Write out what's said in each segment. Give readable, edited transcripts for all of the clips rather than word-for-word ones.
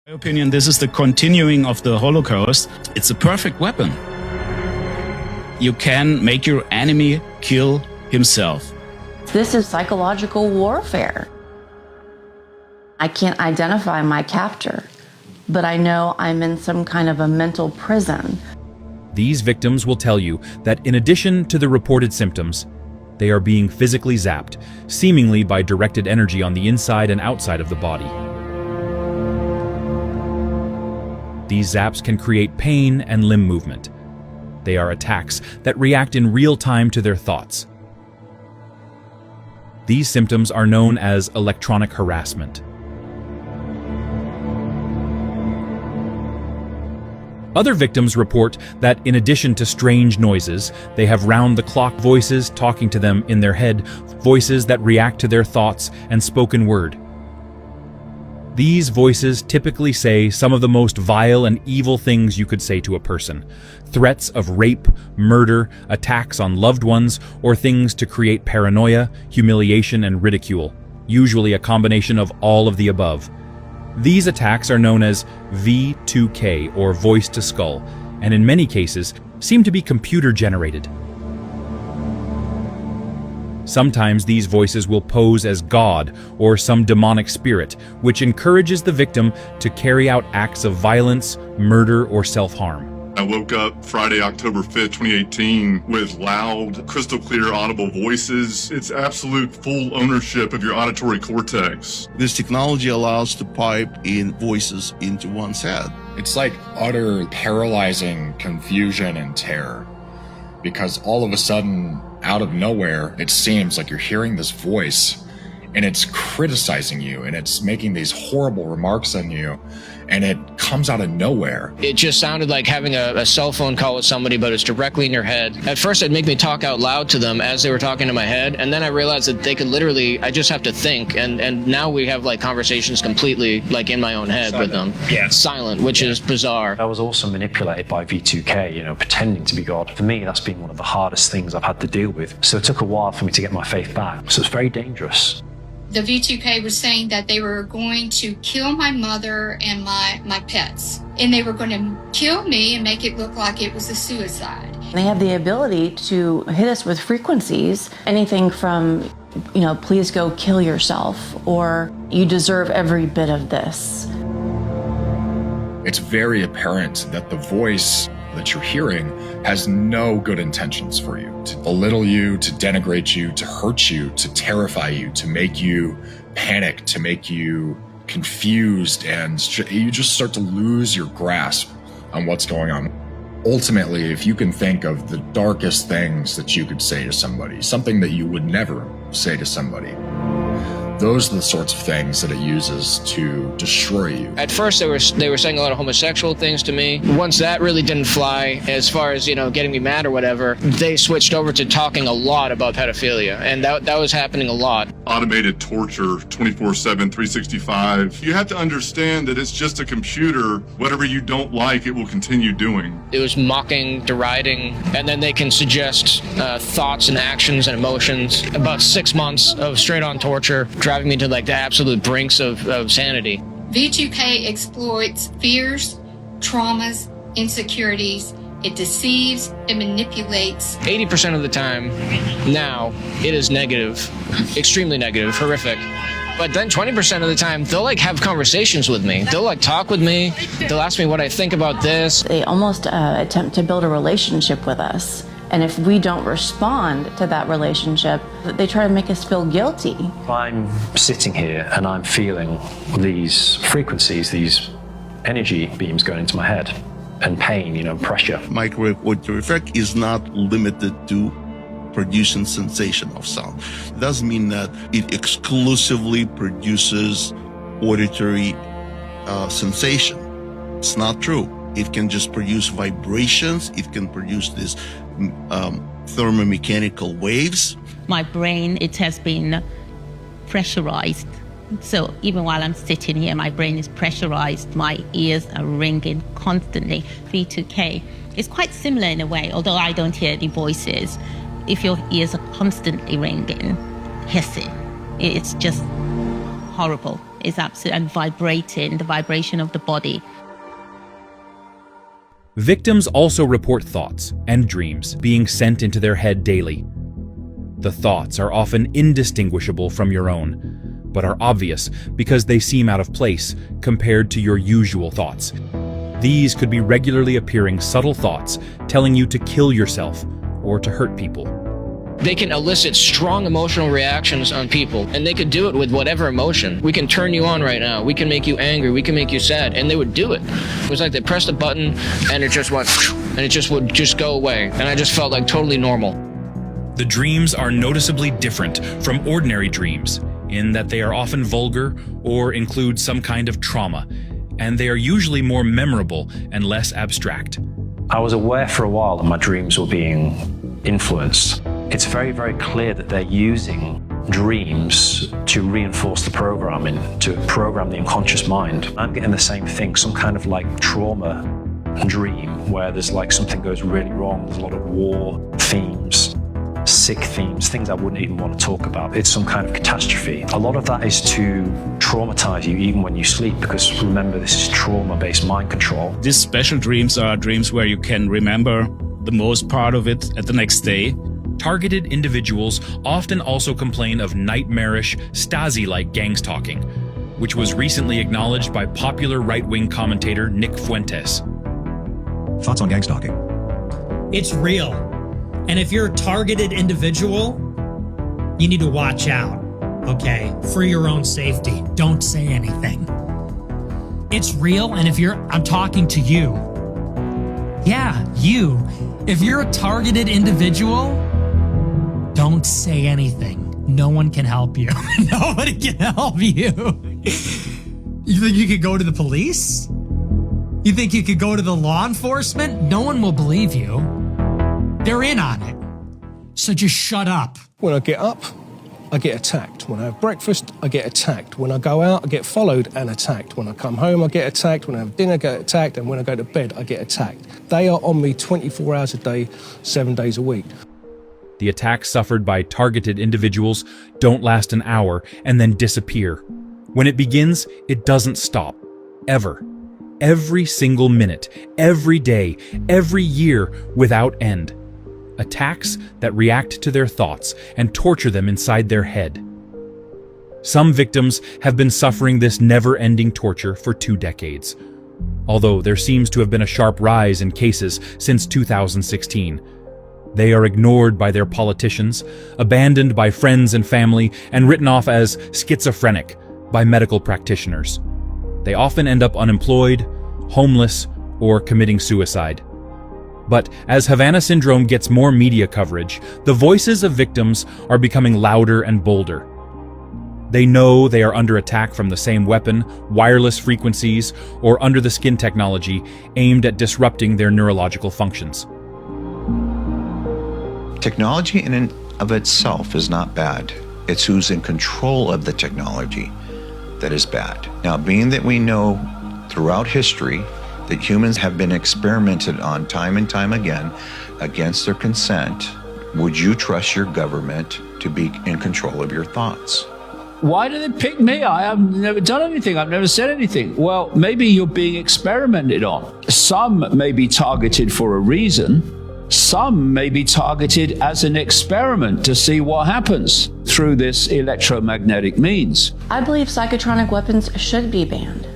In my opinion, this is the continuing of the Holocaust. It's a perfect weapon. You can make your enemy kill himself. This is psychological warfare. I can't identify my captor, but I know I'm in some kind of a mental prison. These victims will tell you that in addition to the reported symptoms, they are being physically zapped, seemingly by directed energy on the inside and outside of the body. These zaps can create pain and limb movement. They are attacks that react in real time to their thoughts. These symptoms are known as electronic harassment. Other victims report that in addition to strange noises, they have round-the-clock voices talking to them in their head, voices that react to their thoughts and spoken word. These voices typically say some of the most vile and evil things you could say to a person. Threats of rape, murder, attacks on loved ones, or things to create paranoia, humiliation, and ridicule, usually a combination of all of the above. These attacks are known as V2K, or voice to skull, and in many cases seem to be computer-generated. Sometimes these voices will pose as God or some demonic spirit, which encourages the victim to carry out acts of violence, murder, or self-harm. I woke up Friday, October 5th, 2018 with loud, crystal clear audible voices. It's absolute full ownership of your auditory cortex. This technology allows to pipe in voices into one's head. It's like utter paralyzing confusion and terror, because all of a sudden, out of nowhere, it seems like you're hearing this voice and it's criticizing you and it's making these horrible remarks on you, and it comes out of nowhere. It just sounded like having a cell phone call with somebody, but it's directly in your head. At first, it'd make me talk out loud to them as they were talking to my head, and then I realized that they could literally, I just have to think, and now we have like conversations completely like in my own head with them. Yeah. Silent, which is bizarre. I was also manipulated by V2K, pretending to be God. For me, that's been one of the hardest things I've had to deal with. So it took a while for me to get my faith back. So it's very dangerous. The V2K was saying that they were going to kill my mother and my pets. And they were going to kill me and make it look like it was a suicide. They have the ability to hit us with frequencies, anything from, please go kill yourself, or you deserve every bit of this. It's very apparent that the voice that you're hearing has no good intentions for you, to belittle you, to denigrate you, to hurt you, to terrify you, to make you panic, to make you confused, and you just start to lose your grasp on what's going on. Ultimately, if you can think of the darkest things that you could say to somebody, something that you would never say to somebody, those are the sorts of things that it uses to destroy you. At first, they were saying a lot of homosexual things to me. Once that really didn't fly, as far as, getting me mad or whatever, they switched over to talking a lot about pedophilia, and that was happening a lot. Automated torture, 24/7, 365. You have to understand that it's just a computer. Whatever you don't like, it will continue doing. It was mocking, deriding, and then they can suggest thoughts and actions and emotions. About 6 months of straight-on torture, driving me to the absolute brinks of sanity. V2K exploits fears, traumas, insecurities. It deceives, it manipulates. 80% of the time now, it is negative, extremely negative, horrific. But then 20% of the time, they'll have conversations with me. They'll talk with me. They'll ask me what I think about this. They almost attempt to build a relationship with us. And if we don't respond to that relationship, they try to make us feel guilty. I'm sitting here and I'm feeling these frequencies, these energy beams going into my head, and pain, pressure. Microwave auditory effect is not limited to producing sensation of sound. It doesn't mean that it exclusively produces auditory sensation. It's not true. It can just produce vibrations. It can produce these thermomechanical waves. My brain, it has been pressurized. So even while I'm sitting here, my brain is pressurized. My ears are ringing constantly. V2K is quite similar in a way, although I don't hear any voices. If your ears are constantly ringing, hissing, it's just horrible. is absolute, and vibrating, the vibration of the body. Victims also report thoughts and dreams being sent into their head daily. The thoughts are often indistinguishable from your own, but are obvious because they seem out of place compared to your usual thoughts. These could be regularly appearing subtle thoughts telling you to kill yourself or to hurt people. They can elicit strong emotional reactions on people, and they could do it with whatever emotion. We can turn you on right now. We can make you angry. We can make you sad. And they would do it. It was like they pressed a button and it just went, and it just would just go away. And I just felt like totally normal. The dreams are noticeably different from ordinary dreams in that they are often vulgar or include some kind of trauma, and they are usually more memorable and less abstract. I was aware for a while that my dreams were being influenced. It's very, very clear that they're using dreams to reinforce the programming, to program the unconscious mind. I'm getting the same thing, some kind of like trauma dream where there's like something goes really wrong. There's a lot of war themes, sick themes, things I wouldn't even want to talk about. It's some kind of catastrophe. A lot of that is to traumatize you even when you sleep, because remember, this is trauma-based mind control. These special dreams are dreams where you can remember the most part of it at the next day. Targeted individuals often also complain of nightmarish, Stasi-like gang-stalking, which was recently acknowledged by popular right-wing commentator Nick Fuentes. Thoughts on gang-stalking? It's real. And if you're a targeted individual, you need to watch out, okay? For your own safety. Don't say anything. It's real, and I'm talking to you. Yeah, you. If you're a targeted individual, don't say anything. No one can help you. Nobody can help you. You think you could go to the police? You think you could go to the law enforcement? No one will believe you. They're in on it. So just shut up. When I get up, I get attacked. When I have breakfast, I get attacked. When I go out, I get followed and attacked. When I come home, I get attacked. When I have dinner, I get attacked. And when I go to bed, I get attacked. They are on me 24 hours a day, 7 days a week. The attacks suffered by targeted individuals don't last an hour and then disappear. When it begins, it doesn't stop. Ever. Every single minute, every day, every year, without end. Attacks that react to their thoughts and torture them inside their head. Some victims have been suffering this never-ending torture for 2 decades, although there seems to have been a sharp rise in cases since 2016. They are ignored by their politicians, abandoned by friends and family, and written off as schizophrenic by medical practitioners. They often end up unemployed, homeless, or committing suicide. But as Havana Syndrome gets more media coverage, the voices of victims are becoming louder and bolder. They know they are under attack from the same weapon, wireless frequencies, or under-the-skin technology aimed at disrupting their neurological functions. Technology in and of itself is not bad. It's who's in control of the technology that is bad. Now, being that we know throughout history that humans have been experimented on time and time again against their consent, would you trust your government to be in control of your thoughts? Why do they pick me? I have never done anything. I've never said anything. Well, maybe you're being experimented on. Some may be targeted for a reason. Some may be targeted as an experiment to see what happens through this electromagnetic means. I believe psychotronic weapons should be banned.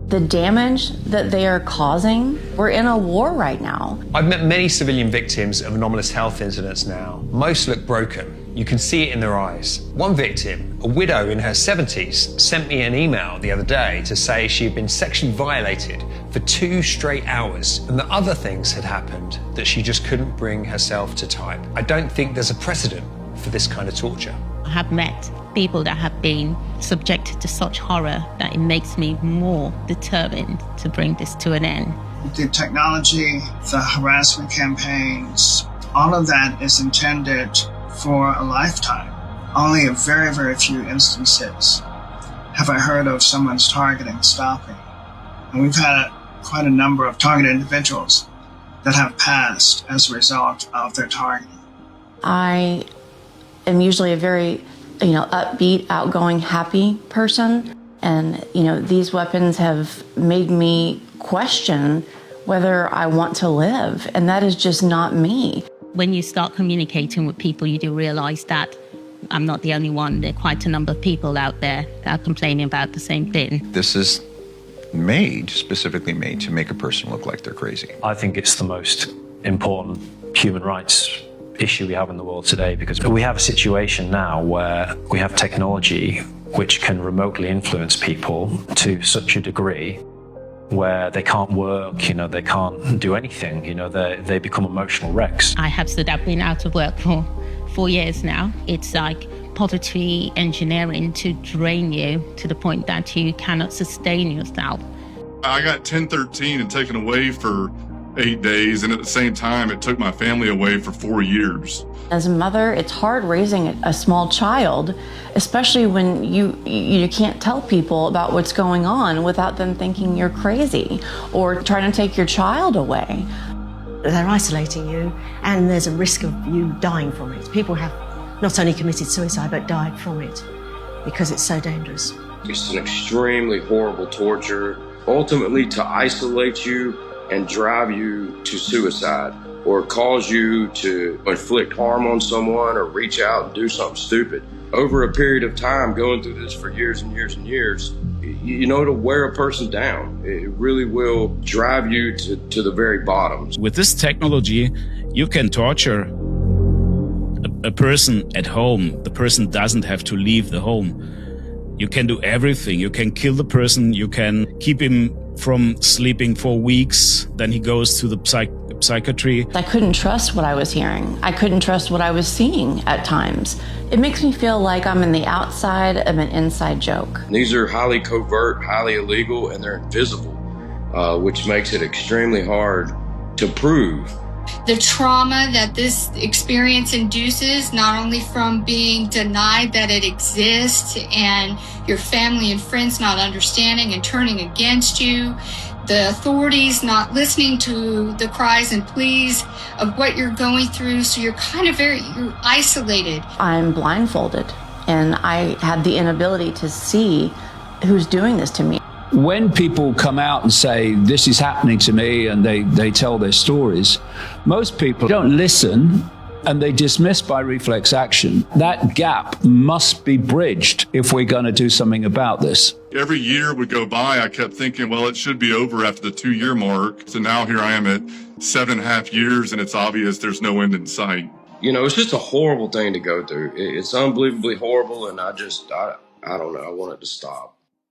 The damage that they are causing, we're in a war right now. I've met many civilian victims of anomalous health incidents now. Most look broken. You can see it in their eyes. One victim, a widow in her 70s, sent me an email the other day to say she had been sexually violated for 2 straight hours and that other things had happened that she just couldn't bring herself to type. I don't think there's a precedent for this kind of torture. I have met people that have been subjected to such horror that it makes me more determined to bring this to an end. The technology, the harassment campaigns, all of that is intended for a lifetime. Only a very, very few instances have I heard of someone's targeting stopping. And we've had quite a number of targeted individuals that have passed as a result of their targeting. I am usually a very, upbeat, outgoing, happy person. And, you know, these weapons have made me question whether I want to live. And that is just not me. When you start communicating with people, you do realize that I'm not the only one. There are quite a number of people out there that are complaining about the same thing. This is specifically made to make a person look like they're crazy. I think it's the most important human rights issue we have in the world today, because we have a situation now where we have technology which can remotely influence people to such a degree where they can't work, you know, they can't do anything, you know, they become emotional wrecks. I have said I've been out of work for 4 years now. It's like poverty engineering to drain you to the point that you cannot sustain yourself. I got 1013 and taken away for 8 days, and at the same time, it took my family away for 4 years. As a mother, it's hard raising a small child, especially when you can't tell people about what's going on without them thinking you're crazy or trying to take your child away. They're isolating you, and there's a risk of you dying from it. People have not only committed suicide, but died from it because it's so dangerous. It's an extremely horrible torture, ultimately to isolate you and drive you to suicide, or cause you to inflict harm on someone or reach out and do something stupid. Over a period of time, going through this for years and years and years, you know, it'll wear a person down. It really will drive you to the very bottom. With this technology, you can torture a person at home. The person doesn't have to leave the home. You can do everything. You can kill the person. You can keep him from sleeping for weeks. Then he goes to the psychiatry. I couldn't trust what I was hearing. I couldn't trust what I was seeing at times. It makes me feel like I'm in the outside of an inside joke. These are highly covert, highly illegal, and they're invisible, which makes it extremely hard to prove. The trauma that this experience induces, not only from being denied that it exists and your family and friends not understanding and turning against you, the authorities not listening to the cries and pleas of what you're going through, so you're kind of you're isolated. I'm blindfolded, and I had the inability to see who's doing this to me. When people come out and say, this is happening to me, and they tell their stories, most people don't listen and they dismiss by reflex action. That gap must be bridged if we're going to do something about this. Every year would go by, I kept thinking, well, it should be over after the 2-year mark. So now here I am at 7.5 years, and it's obvious there's no end in sight. You know, it's just a horrible thing to go through. It's unbelievably horrible, and I don't know, I want it to stop.